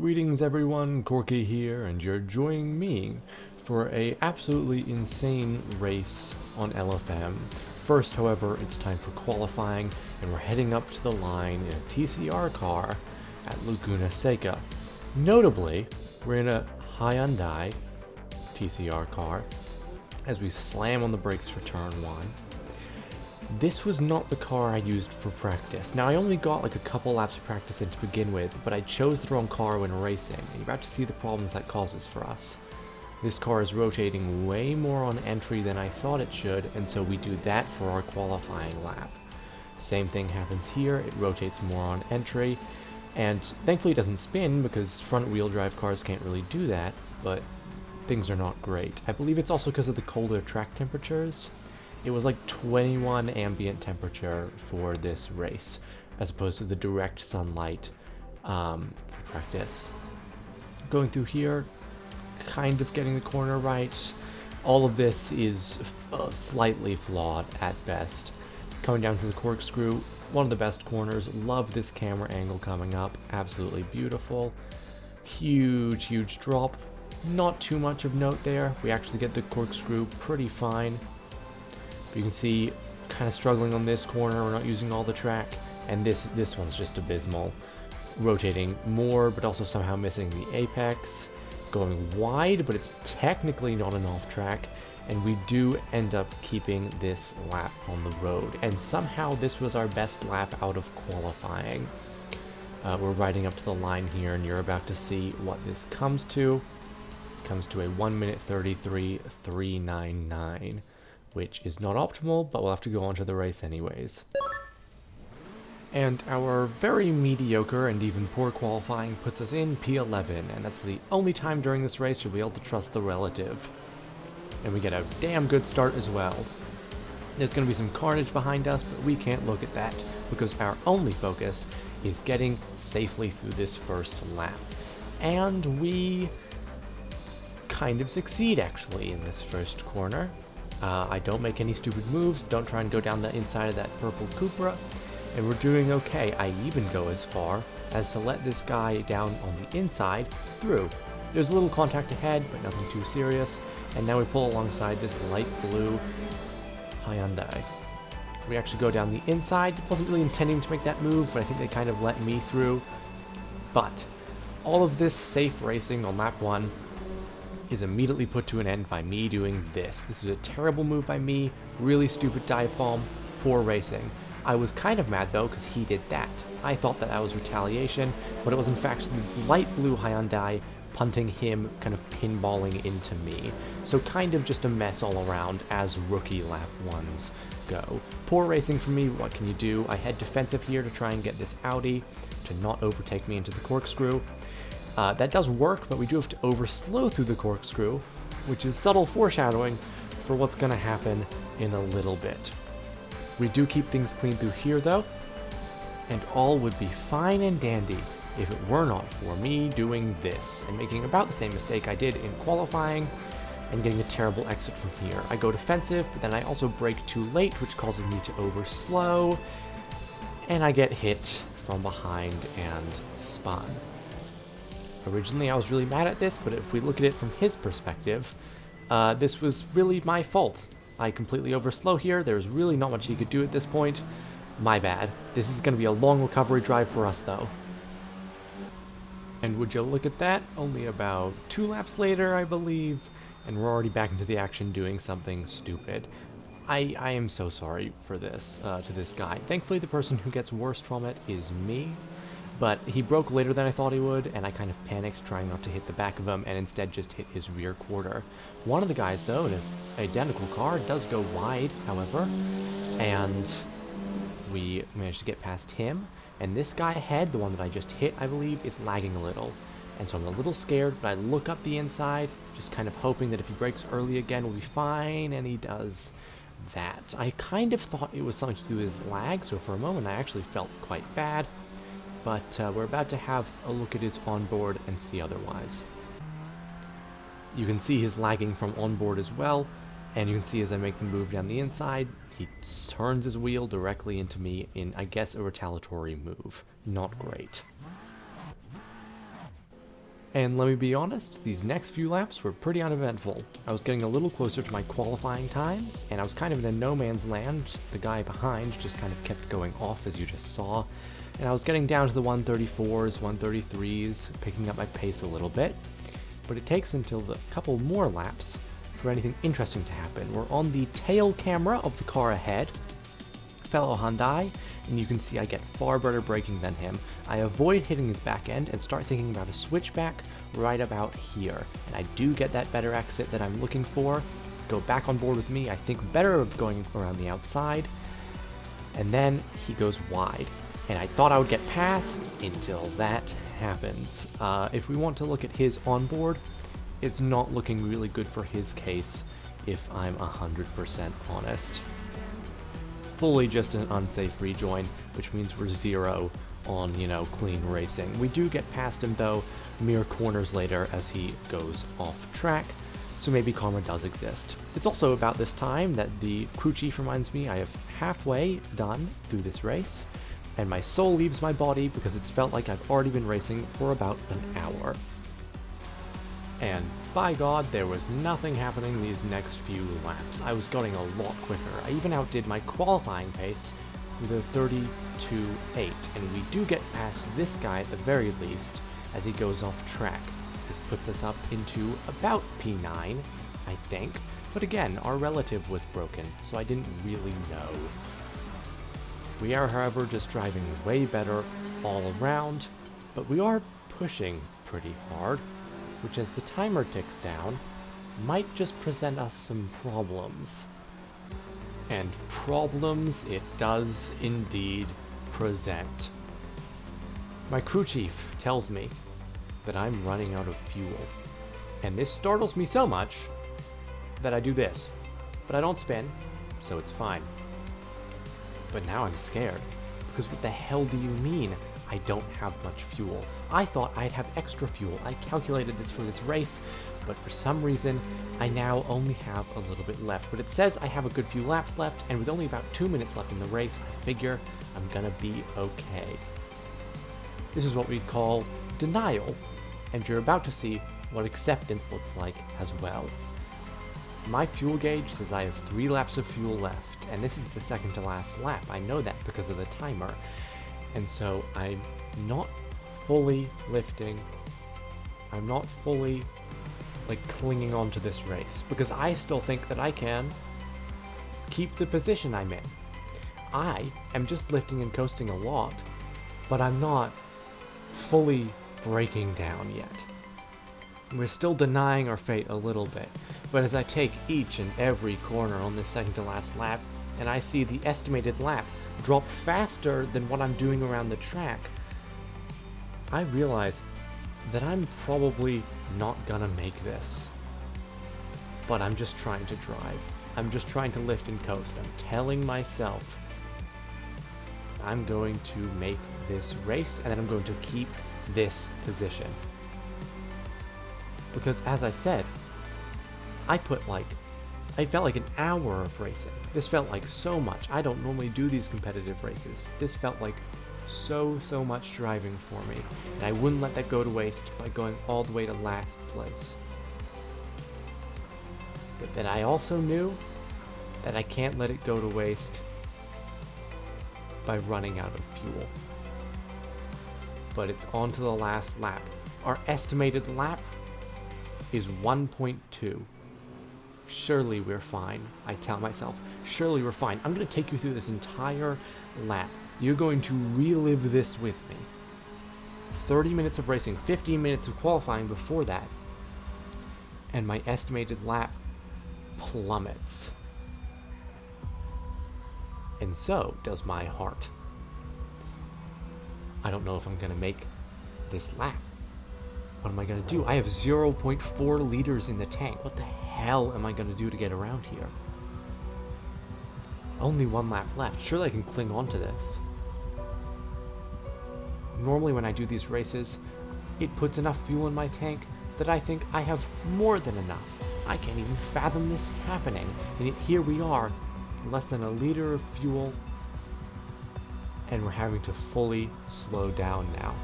Greetings everyone, Corky here, and you're joining me for a absolutely insane race on LFM. First, however, it's time for qualifying, and we're heading up to the line in a TCR car at Laguna Seca. Notably, we're in a Hyundai TCR car as we slam on the brakes for turn 1. This was not the car I used for practice. Now, I only got like a couple laps of practice in to begin with, but I chose the wrong car when racing, and you're about to see the problems that causes for us. This car is rotating way more on entry than I thought it should, and so we do that for our qualifying lap. Same thing happens here, it rotates more on entry, and thankfully it doesn't spin because front wheel drive cars can't really do that, but things are not great. I believe it's also because of the colder track temperatures. It was like 21 ambient temperature for this race, as opposed to the direct sunlight for practice. Going through here, kind of getting the corner right. All of this is slightly flawed at best. Coming down to the corkscrew, one of the best corners. Love this camera angle coming up, absolutely beautiful. Huge drop. Not too much of note there. We actually get the corkscrew pretty fine. You can see, kind of struggling on this corner, we're not using all the track, and this one's just abysmal. Rotating more, but also somehow missing the apex. Going wide, but it's technically not an off track, and we do end up keeping this lap on the road. And somehow this was our best lap out of qualifying. We're riding up to the line here, and you're about to see what this comes to. It comes to a 1 minute 33.399. Which is not optimal, but we'll have to go on to the race anyways. And our very mediocre and even poor qualifying puts us in P11, and that's the only time during this race you'll be able to trust the relative. And we get a damn good start as well. There's going to be some carnage behind us, but we can't look at that, because our only focus is getting safely through this first lap. And we kind of succeed, actually, in this first corner. I don't make any stupid moves, don't try and go down the inside of that purple Cupra, and we're doing okay. I even go as far as to let this guy down on the inside through. There's a little contact ahead, but nothing too serious, and now we pull alongside this light blue Hyundai. We actually go down the inside. Wasn't really intending to make that move, but I think they kind of let me through. But all of this safe racing on lap 1 is immediately put to an end by me doing this. This is a terrible move by me, really stupid dive bomb, poor racing. I was kind of mad though because he did that. I thought that was retaliation, but it was in fact the light blue Hyundai punting him, kind of pinballing into me. So kind of just a mess all around as rookie lap 1s go. Poor racing for me, what can you do? I head defensive here to try and get this Audi to not overtake me into the corkscrew. That does work, but we do have to overslow through the corkscrew, which is subtle foreshadowing for what's going to happen in a little bit. We do keep things clean through here, though, and all would be fine and dandy if it were not for me doing this and making about the same mistake I did in qualifying and getting a terrible exit from here. I go defensive, but then I also brake too late, which causes me to overslow, and I get hit from behind and spun. Originally, I was really mad at this, but if we look at it from his perspective, this was really my fault. I completely overslow here. There's really not much he could do at this point. My bad. This is going to be a long recovery drive for us, though. And would you look at that? Only about 2 laps later, I believe, and we're already back into the action doing something stupid. I am so sorry for this, to this guy. Thankfully, the person who gets worst from it is me. But he broke later than I thought he would, and I kind of panicked trying not to hit the back of him and instead just hit his rear quarter. One of the guys, though, in an identical car, does go wide, however, and we managed to get past him. And this guy ahead, the one that I just hit, I believe, is lagging a little. And so I'm a little scared, but I look up the inside, just kind of hoping that if he brakes early again, we'll be fine, and he does that. I kind of thought it was something to do with his lag, so for a moment I actually felt quite bad. But we're about to have a look at his onboard and see otherwise. You can see his lagging from onboard as well, and you can see as I make the move down the inside, he turns his wheel directly into me in, I guess, a retaliatory move. Not great. And let me be honest, these next few laps were pretty uneventful. I was getting a little closer to my qualifying times, and I was kind of in a no man's land. The guy behind just kind of kept going off, as you just saw. And I was getting down to the 134s, 133s, picking up my pace a little bit. But it takes until a couple more laps for anything interesting to happen. We're on the tail camera of the car ahead, fellow Hyundai, and you can see I get far better braking than him. I avoid hitting his back end and start thinking about a switchback right about here. And I do get that better exit that I'm looking for. Go back on board with me. I think better of going around the outside. And then he goes wide. And I thought I would get past until that happens. If we want to look at his onboard, it's not looking really good for his case, if I'm 100% honest. Fully just an unsafe rejoin, which means we're 0 on, clean racing. We do get past him, though, mere corners later as he goes off track, so maybe karma does exist. It's also about this time that the crew chief reminds me I have halfway done through this race, and my soul leaves my body because it's felt like I've already been racing for about an hour. And by God, there was nothing happening these next few laps. I was going a lot quicker. I even outdid my qualifying pace with a 32.8, and we do get past this guy at the very least as he goes off track. This puts us up into about P9, I think, but again, our relative was broken, so I didn't really know. We are, however, just driving way better all around, but we are pushing pretty hard, which as the timer ticks down, might just present us some problems. And problems it does indeed present. My crew chief tells me that I'm running out of fuel, and this startles me so much that I do this, but I don't spin, so it's fine. But now I'm scared, because what the hell do you mean I don't have much fuel? I thought I'd have extra fuel. I calculated this for this race, but for some reason, I now only have a little bit left. But it says I have a good few laps left, and with only about 2 minutes left in the race, I figure I'm gonna be okay. This is what we'd call denial, and you're about to see what acceptance looks like as well. My fuel gauge says I have 3 laps of fuel left, and this is the second to last lap. I know that because of the timer. And so I'm not fully lifting. I'm not fully, clinging on to this race, because I still think that I can keep the position I'm in. I am just lifting and coasting a lot, but I'm not fully breaking down yet. We're still denying our fate a little bit, but as I take each and every corner on this second to last lap, and I see the estimated lap drop faster than what I'm doing around the track, I realize that I'm probably not gonna make this. But I'm just trying to drive. I'm just trying to lift and coast. I'm telling myself I'm going to make this race, and then I'm going to keep this position. Because as I said, I felt like an hour of racing. This felt like so much. I don't normally do these competitive races. This felt like so much driving for me, and I wouldn't let that go to waste by going all the way to last place. But then I also knew that I can't let it go to waste by running out of fuel. But it's on to the last lap. Our estimated lap is 1.2. Surely we're fine, I tell myself. Surely we're fine. I'm going to take you through this entire lap. You're going to relive this with me. 30 minutes of racing, 15 minutes of qualifying before that, and my estimated lap plummets. And so does my heart. I don't know if I'm going to make this lap. What am I going to do? I have 0.4 liters in the tank. What the hell am I going to do to get around here? Only 1 lap left. Surely I can cling on to this. Normally when I do these races, it puts enough fuel in my tank that I think I have more than enough. I can't even fathom this happening. And yet here we are, less than a liter of fuel, and we're having to fully slow down now.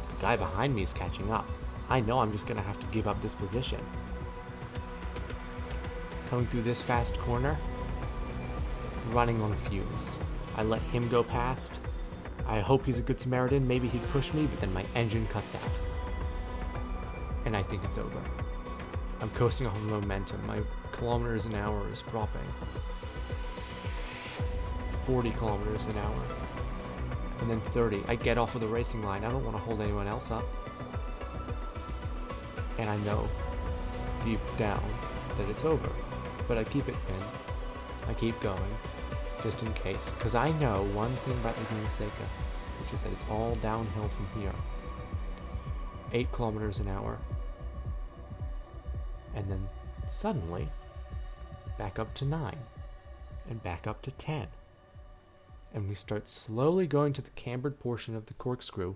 The guy behind me is catching up. I know I'm just going to have to give up this position. Coming through this fast corner, running on fumes. I let him go past. I hope he's a good Samaritan. Maybe he'd push me, but then my engine cuts out. And I think it's over. I'm coasting off of momentum. My kilometers an hour is dropping. 40 kilometers an hour. And then 30. I get off of the racing line. I don't want to hold anyone else up. And I know, deep down, that it's over. But I keep it pinned. I keep going, just in case. Because I know one thing about Laguna Seca, which is that it's all downhill from here. 8 kilometers an hour. And then, suddenly, back up to 9. And back up to 10. And we start slowly going to the cambered portion of the corkscrew.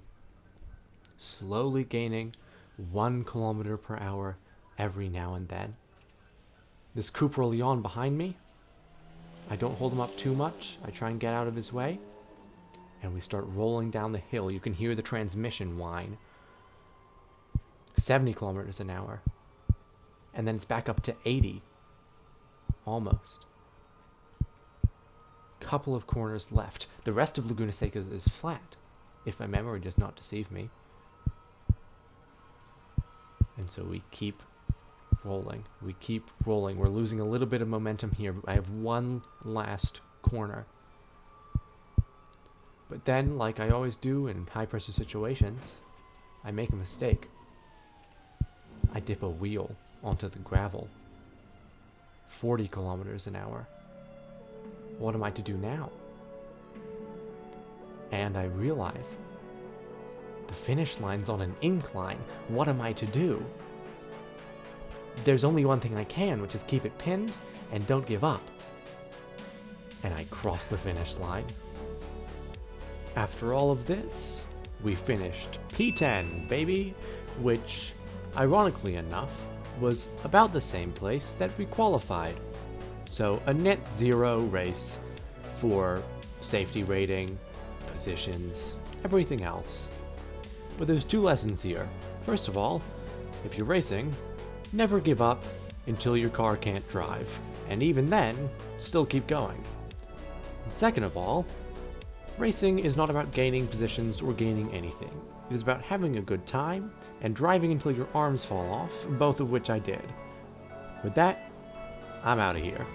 Slowly gaining 1 kilometer per hour every now and then. This Cupra Leon behind me, I don't hold him up too much. I try and get out of his way. And we start rolling down the hill. You can hear the transmission whine. 70 kilometers an hour. And then it's back up to 80. Almost. Couple of corners left. The rest of Laguna Seca is flat, if my memory does not deceive me. And so we keep rolling. We keep rolling. We're losing a little bit of momentum here. I have one last corner. But then, like I always do in high-pressure situations, I make a mistake. I dip a wheel onto the gravel. 40 kilometers an hour. What am I to do now? And I realize the finish line's on an incline. What am I to do? There's only one thing I can, which is keep it pinned and don't give up. And I cross the finish line. After all of this, we finished P10, baby, which, ironically enough, was about the same place that we qualified. So a net zero race for safety rating, positions, everything else. But there's 2 lessons here. First of all, if you're racing, never give up until your car can't drive. And even then, still keep going. And second of all, racing is not about gaining positions or gaining anything. It is about having a good time and driving until your arms fall off, both of which I did. With that, I'm out of here.